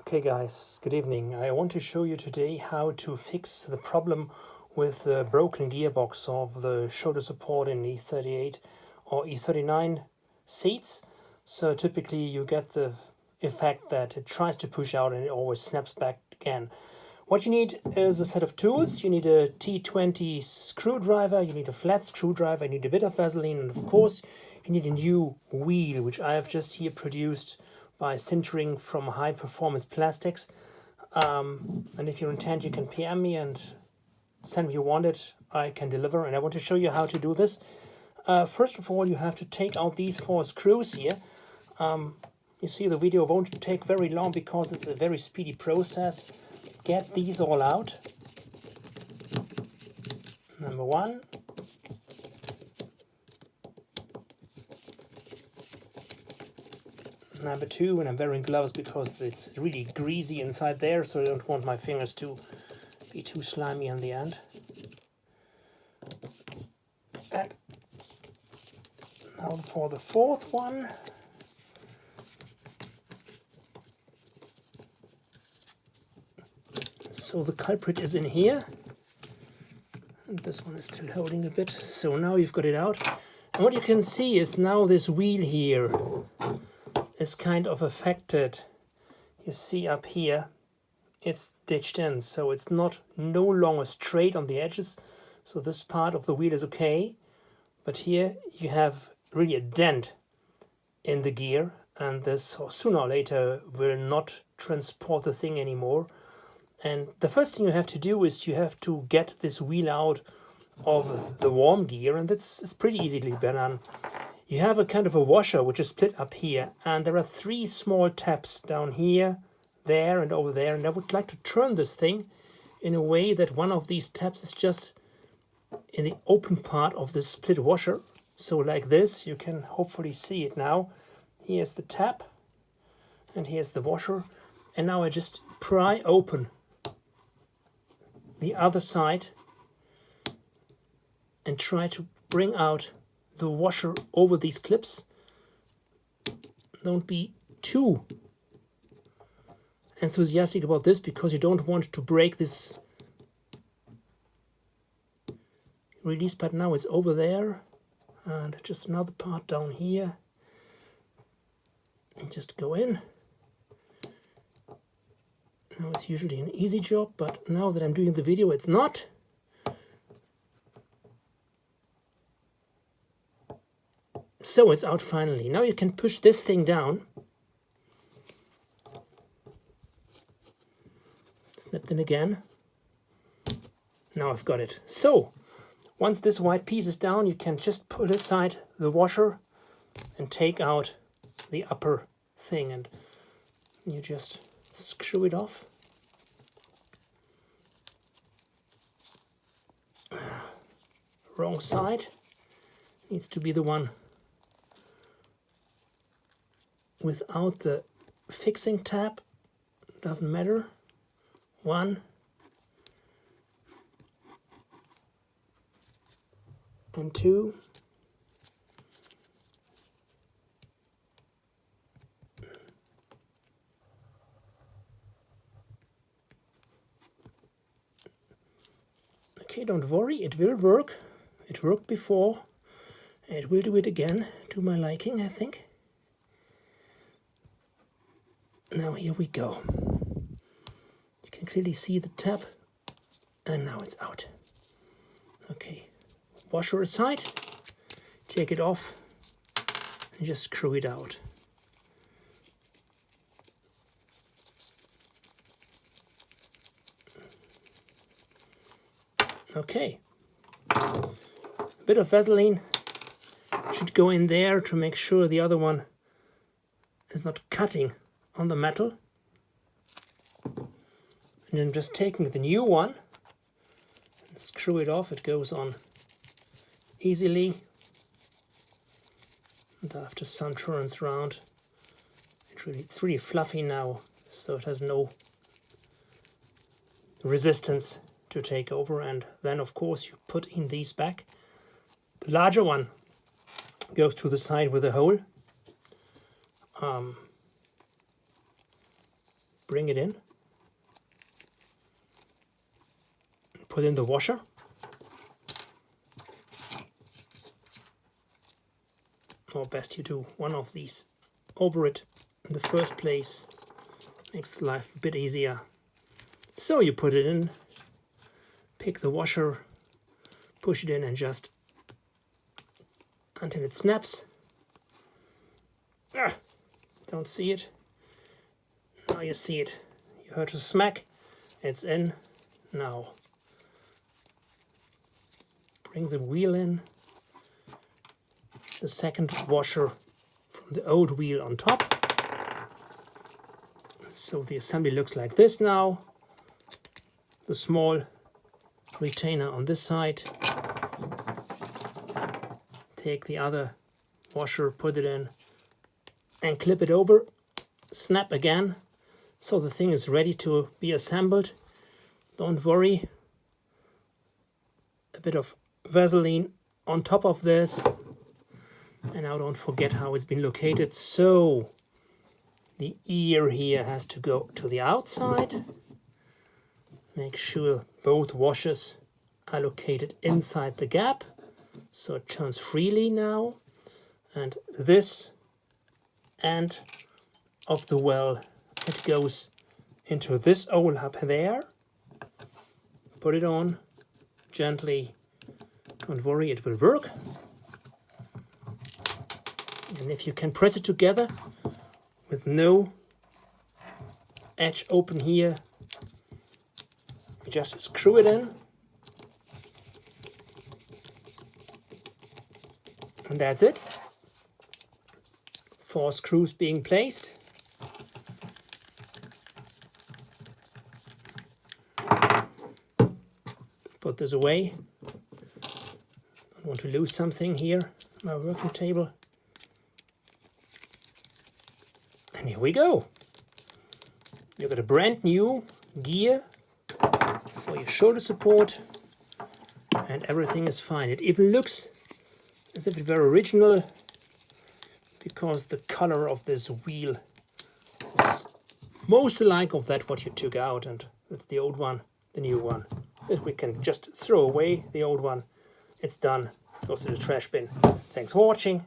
Okay guys, good evening. I want to show you today how to fix the problem with the broken gearbox of the shoulder support in E38 or E39 seats. So typically you get the effect that it tries to push out and it always snaps back again. What you need is a set of tools. You need a T20 screwdriver, you need a flat screwdriver, you need a bit of Vaseline, and of course you need a new wheel, which I have just here produced by sintering from high performance plastics. And if you intend, you can PM me and send me you want it. I can deliver, and I want to show you how to do this. First of all, you have to take out these 4 screws here. You see the video won't take very long because it's a very speedy process. Get these all out. Number 1. Number 2, and I'm wearing gloves because it's really greasy inside there, so I don't want my fingers to be too slimy in the end. And now for the 4th one. So the culprit is in here, and this one is still holding a bit. So now you've got it out, and what you can see is now this wheel here is kind of affected. You see up here, it's ditched in, so it's no longer straight on the edges. So this part of the wheel is okay, but here you have really a dent in the gear, and this sooner or later will not transport the thing anymore. And the first thing you have to do is you have to get this wheel out of the warm gear, and it's pretty easily done. You have a kind of a washer which is split up here, and there are 3 small tabs down here, there and over there, and I would like to turn this thing in a way that one of these tabs is just in the open part of the split washer. So like this, you can hopefully see it now. Here's the tab, and here's the washer, and now I just pry open the other side and try to bring out the washer over these clips. Don't be too enthusiastic about this because you don't want to break this release pad. Now it's over there, and just another part down here, and just go in. Now it's usually an easy job, but now that I'm doing the video, it's not. So it's out finally. Now you can push this thing down. Snap in again. Now I've got it. So once this white piece is down, you can just pull aside the washer and take out the upper thing, and you just screw it off. Wrong side. Needs to be the one without the fixing tab. Doesn't matter. 1 and 2. Okay, don't worry, it will work. It worked before. It will do it again to my liking, I think. Now here we go. You can clearly see the tab, and now it's out. Okay, washer aside, take it off, and just screw it out. Okay, a bit of Vaseline should go in there to make sure the other one is not cutting on the metal. And I'm just taking the new one and screw it off. It goes on easily, and after some turns around, it's really fluffy now, so it has no resistance to take over. And then of course you put in these back. The larger one goes to the side with a hole. bring it in, put in the washer, or best you do one of these over it in the first place, makes life a bit easier. So you put it in, pick the washer, push it in and just until it snaps. Don't see it. Now you see it. You heard a smack. It's in. Now bring the wheel in. The second washer from the old wheel on top. So the assembly looks like this now. The small retainer on this side. Take the other washer, put it in, and clip it over. Snap again. So the thing is ready to be assembled. Don't worry. A bit of Vaseline on top of this. And now don't forget how it's been located. So the ear here has to go to the outside. Make sure both washers are located inside the gap, so it turns freely now. And this end of the well, it goes into this hole up there. Put it on gently. Don't worry, it will work. And if you can press it together with no edge open here, just screw it in. And that's it. 4 screws being placed. Put this away. Don't want to lose something here on my working table. And here we go. You've got a brand new gear for your shoulder support, and everything is fine. It even looks as if it were original because the color of this wheel is most alike of that what you took out, and that's the old one, the new one. If we can just throw away the old one, it's done, goes to the trash bin. Thanks for watching.